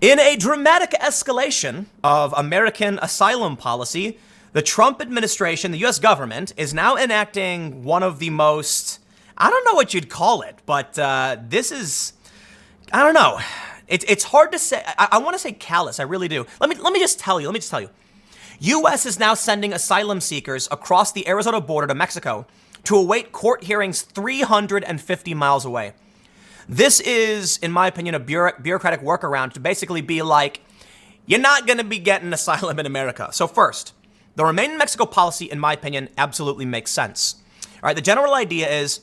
In a dramatic escalation of American asylum policy, the Trump administration, the US government, is now enacting one of the most, I don't know what you'd call it, but this is, I don't know. It's hard to say. I want to say callous. I really do. Let me just tell you. U.S. is now sending asylum seekers across the Arizona border to Mexico to await court hearings 350 miles away. This is, in my opinion, a bureaucratic workaround to basically be like, you're not going to be getting asylum in America. So first, the Remain in Mexico policy, in my opinion, absolutely makes sense. All right, the general idea is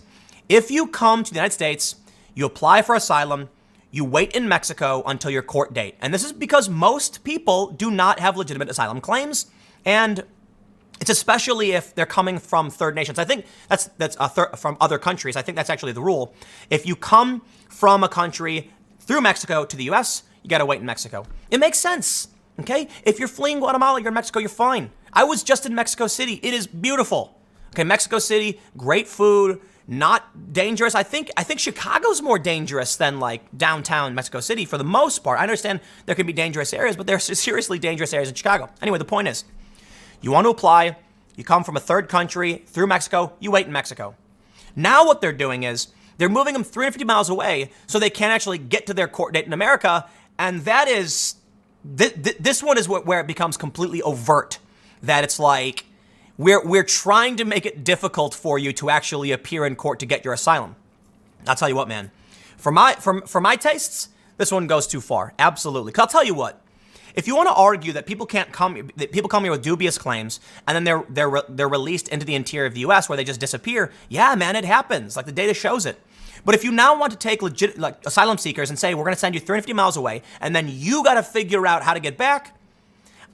if you come to the United States, you apply for asylum, you wait in Mexico until your court date. And this is because most people do not have legitimate asylum claims. And it's especially if they're coming from third nations. I think that's from other countries. I think that's actually the rule. If you come from a country through Mexico to the US, you got to wait in Mexico. It makes sense. Okay. If you're fleeing Guatemala, you're in Mexico, you're fine. I was just in Mexico City. It is beautiful. Okay. Mexico City, great food. Not dangerous. I think Chicago's more dangerous than like downtown Mexico City for the most part. I understand there can be dangerous areas, but there's seriously dangerous areas in Chicago. Anyway, the point is, you want to apply, you come from a third country through Mexico, you wait in Mexico. Now what they're doing is they're moving them 350 miles away so they can't actually get to their court date in America. And that is, this one is where it becomes completely overt, that it's like, we're trying to make it difficult for you to actually appear in court to get your asylum. I'll tell you what, man. For my tastes, this one goes too far. Absolutely. 'Cause I'll tell you what. If you want to argue that people come here with dubious claims and then they're released into the interior of the U.S. where they just disappear, yeah, man, it happens. Like the data shows it. But if you now want to take legit asylum seekers and say we're going to send you 350 miles away and then you got to figure out how to get back,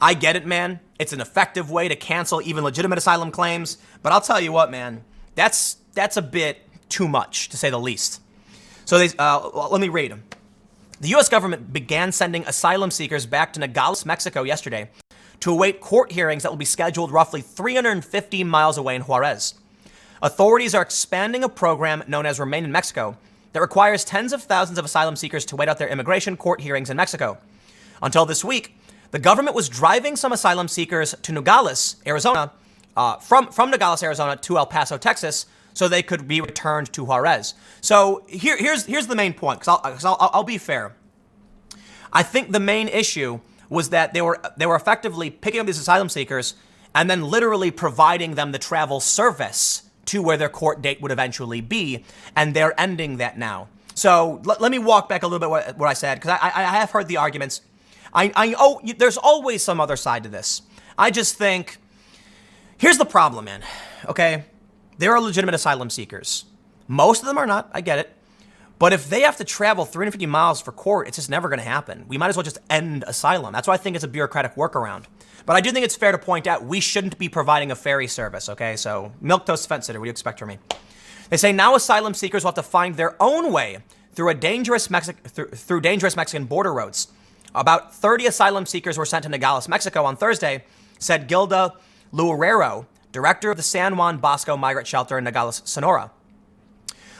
I get it, man. It's an effective way to cancel even legitimate asylum claims. But I'll tell you what, man, that's a bit too much, to say the least. So let me read them. The U.S. government began sending asylum seekers back to Nogales, Mexico yesterday to await court hearings that will be scheduled roughly 350 miles away in Juarez. Authorities are expanding a program known as Remain in Mexico that requires tens of thousands of asylum seekers to wait out their immigration court hearings in Mexico. Until this week, the government was driving some asylum seekers to Nogales, Arizona, from Nogales, Arizona to El Paso, Texas, so they could be returned to Juarez. So here's the main point, because I'll be fair. I think the main issue was that they were effectively picking up these asylum seekers and then literally providing them the travel service to where their court date would eventually be, and they're ending that now. So let me walk back a little bit what I said, because I have heard the arguments. There's always some other side to this. I just think, here's the problem, man. Okay, there are legitimate asylum seekers. Most of them are not, I get it. But if they have to travel 350 miles for court, it's just never going to happen. We might as well just end asylum. That's why I think it's a bureaucratic workaround. But I do think it's fair to point out we shouldn't be providing a ferry service, okay? So, milquetoast fence sitter, what do you expect from me? They say now asylum seekers will have to find their own way through dangerous Mexican border roads. About 30 asylum seekers were sent to Nogales, Mexico on Thursday, said Gilda Loureiro, director of the San Juan Bosco Migrant Shelter in Nogales, Sonora.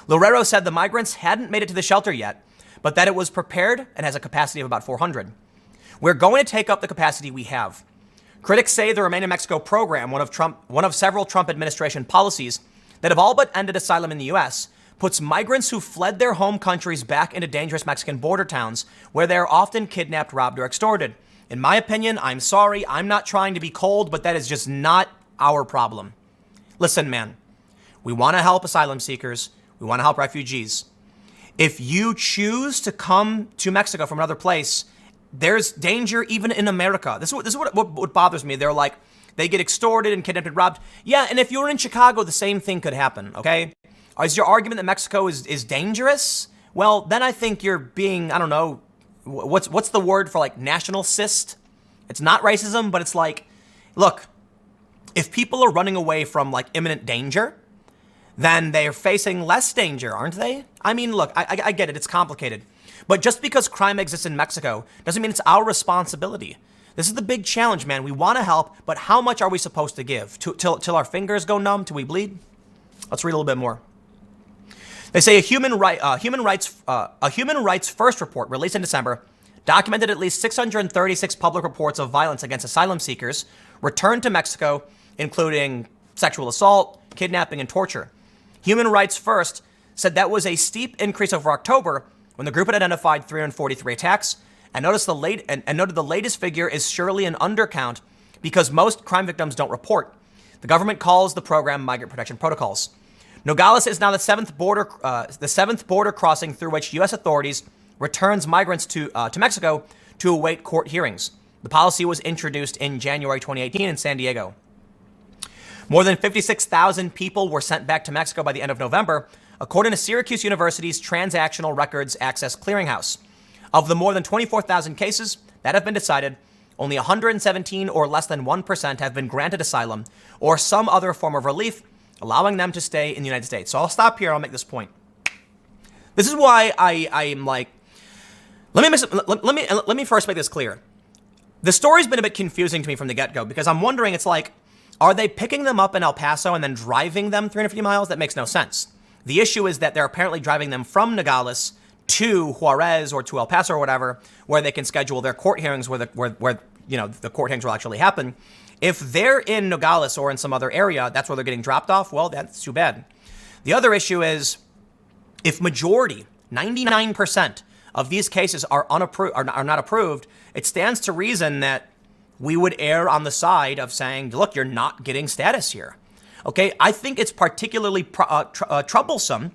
Loureiro said the migrants hadn't made it to the shelter yet, but that it was prepared and has a capacity of about 400. We're going to take up the capacity we have. Critics say the Remain in Mexico program, one of several Trump administration policies that have all but ended asylum in the U.S., puts migrants who fled their home countries back into dangerous Mexican border towns where they are often kidnapped, robbed, or extorted. In my opinion, I'm sorry, I'm not trying to be cold, but that is just not our problem. Listen, man, we want to help asylum seekers. We want to help refugees. If you choose to come to Mexico from another place, there's danger even in America. This is what bothers me. They're like, they get extorted and kidnapped and robbed. Yeah, and if you're in Chicago, the same thing could happen, okay? Is your argument that Mexico is dangerous? Well, then I think you're being, I don't know, what's the word for like nationalist? It's not racism, but it's like, look, if people are running away from like imminent danger, then they're facing less danger, aren't they? I mean, look, I get it. It's complicated. But just because crime exists in Mexico doesn't mean it's our responsibility. This is the big challenge, man. We want to help, but how much are we supposed to give? Till our fingers go numb? Till we bleed? Let's read a little bit more. They say a human rights first report released in December documented at least 636 public reports of violence against asylum seekers returned to Mexico, including sexual assault, kidnapping, and torture. Human Rights First said that was a steep increase over October, when the group had identified 343 attacks, and noted the latest figure is surely an undercount because most crime victims don't report. The government calls the program Migrant Protection Protocols. Nogales is now the seventh border crossing through which U.S. authorities returns migrants to Mexico to await court hearings. The policy was introduced in January 2018 in San Diego. More than 56,000 people were sent back to Mexico by the end of November, according to Syracuse University's Transactional Records Access Clearinghouse. Of the more than 24,000 cases that have been decided, only 117 or less than 1% have been granted asylum or some other form of relief, allowing them to stay in the United States. So I'll stop here. I'll make this point. This is why I'm like, let me first make this clear. The story's been a bit confusing to me from the get-go because I'm wondering, it's like, are they picking them up in El Paso and then driving them 350 miles? That makes no sense. The issue is that they're apparently driving them from Nogales to Juarez or to El Paso or whatever, where they can schedule their court hearings where the court hearings will actually happen. If they're in Nogales or in some other area, that's where they're getting dropped off. Well, that's too bad. The other issue is if majority, 99% of these cases are not approved, it stands to reason that we would err on the side of saying, look, you're not getting status here. Okay, I think it's particularly troublesome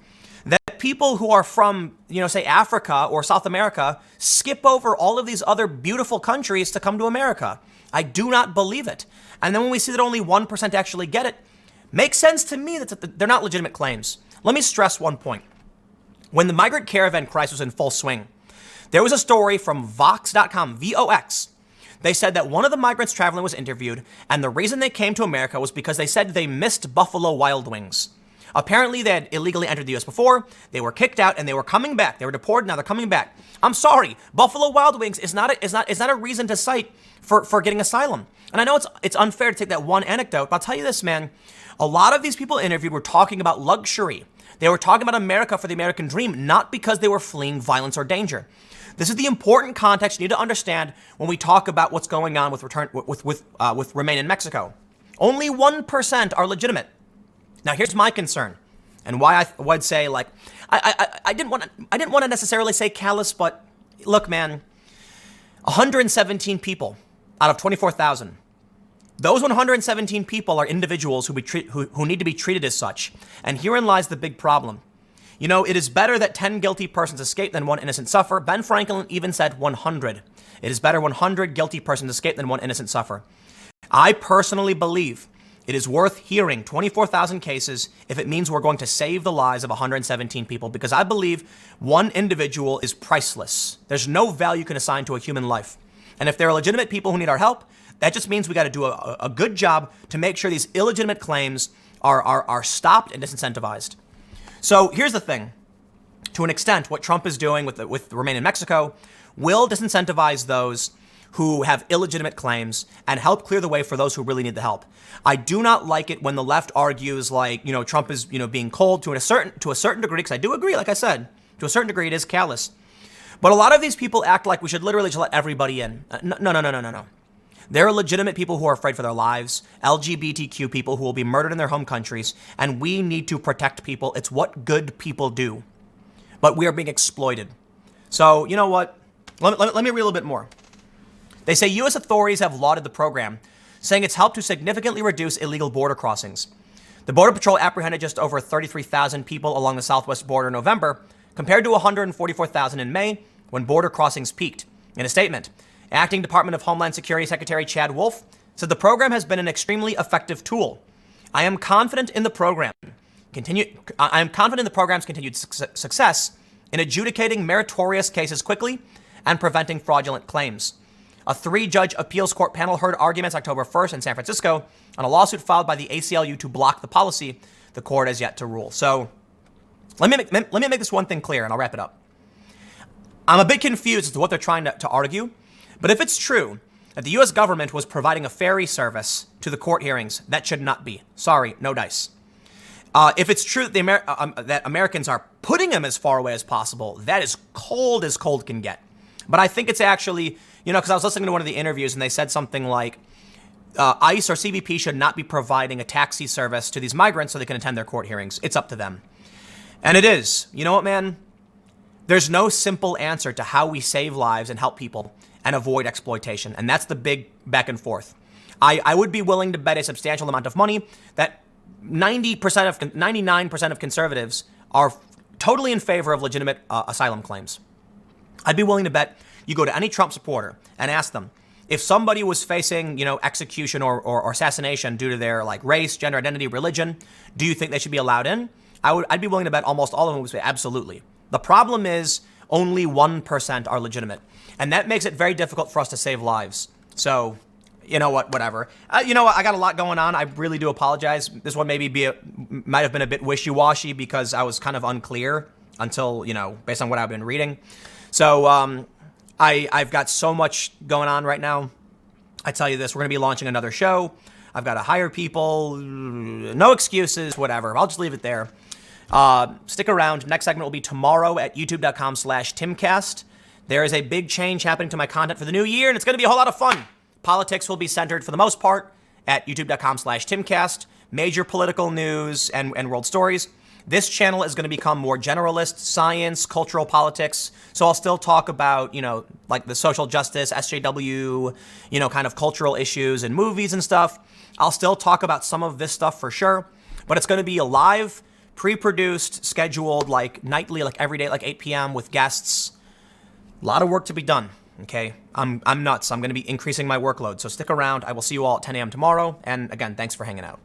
that people who are from, say Africa or South America skip over all of these other beautiful countries to come to America. I do not believe it. And then when we see that only 1% actually get it, makes sense to me that they're not legitimate claims. Let me stress one point. When the migrant caravan crisis was in full swing, there was a story from Vox.com, VOX. They said that one of the migrants traveling was interviewed, and the reason they came to America was because they said they missed Buffalo Wild Wings. Apparently, they had illegally entered the U.S. before, they were kicked out, and they were coming back. They were deported, now they're coming back. I'm sorry, Buffalo Wild Wings is not a reason to cite for getting asylum. And I know it's unfair to take that one anecdote, but I'll tell you this, man. A lot of these people interviewed were talking about luxury. They were talking about America for the American dream, not because they were fleeing violence or danger. This is the important context you need to understand when we talk about what's going on with Remain in Mexico. Only 1% are legitimate. Now, here's my concern, and why I would say, like, I didn't want to necessarily say callous, but look, man, 117 people out of 24,000. Those 117 people are individuals who need to be treated as such, and herein lies the big problem. It is better that 10 guilty persons escape than one innocent suffer. Ben Franklin even said 100. It is better 100 guilty persons escape than one innocent suffer. I personally believe it is worth hearing 24,000 cases if it means we're going to save the lives of 117 people, because I believe one individual is priceless. There's no value you can assign to a human life. And if there are legitimate people who need our help, that just means we got to do a good job to make sure these illegitimate claims are stopped and disincentivized. So here's the thing. To an extent, what Trump is doing with Remain in Mexico will disincentivize those who have illegitimate claims and help clear the way for those who really need the help. I do not like it when the left argues like, Trump is, being cold to a certain degree, because I do agree, like I said, to a certain degree it is callous. But a lot of these people act like we should literally just let everybody in. No. There are legitimate people who are afraid for their lives, LGBTQ people who will be murdered in their home countries, and we need to protect people. It's what good people do. But we are being exploited. So, you know what? Let me read a little bit more. They say U.S. authorities have lauded the program, saying it's helped to significantly reduce illegal border crossings. The Border Patrol apprehended just over 33,000 people along the southwest border in November, compared to 144,000 in May, when border crossings peaked. In a statement, Acting Department of Homeland Security Secretary Chad Wolf said the program has been an extremely effective tool. I am confident in the program's continued success in adjudicating meritorious cases quickly and preventing fraudulent claims. A 3-judge appeals court panel heard arguments October 1st in San Francisco on a lawsuit filed by the ACLU to block the policy. The court has yet to rule. So let me make this one thing clear, and I'll wrap it up. I'm a bit confused as to what they're trying to argue. But if it's true that the U.S. government was providing a ferry service to the court hearings, that should not be. Sorry, no dice. If it's true that Americans are putting them as far away as possible, that is cold as cold can get. But I think it's actually, because I was listening to one of the interviews and they said something like, ICE or CBP should not be providing a taxi service to these migrants so they can attend their court hearings. It's up to them. And it is. You know what, man? There's no simple answer to how we save lives and help people and avoid exploitation. And that's the big back and forth. I would be willing to bet a substantial amount of money that 99% of conservatives are totally in favor of legitimate asylum claims. I'd be willing to bet you go to any Trump supporter and ask them, if somebody was facing, execution or assassination due to their like race, gender identity, religion, do you think they should be allowed in? I'd be willing to bet almost all of them would say absolutely. The problem is only 1% are legitimate, and that makes it very difficult for us to save lives. So, you know what? Whatever. I got a lot going on. I really do apologize. This one might have been a bit wishy-washy because I was kind of unclear until based on what I've been reading. So, I've got so much going on right now. I tell you this, we're going to be launching another show. I've got to hire people. No excuses, whatever. I'll just leave it there. Stick around. Next segment will be tomorrow at youtube.com/Timcast. There is a big change happening to my content for the new year, and it's going to be a whole lot of fun. Politics will be centered for the most part at youtube.com/Timcast. Major political news and world stories. This channel is going to become more generalist, science, cultural politics. So I'll still talk about, like the social justice, SJW, kind of cultural issues and movies and stuff. I'll still talk about some of this stuff for sure, but it's going to be a live, pre-produced, scheduled, like nightly, like every day, like 8 p.m. with guests. A lot of work to be done. Okay. I'm nuts. I'm going to be increasing my workload. So stick around. I will see you all at 10 a.m. tomorrow. And again, thanks for hanging out.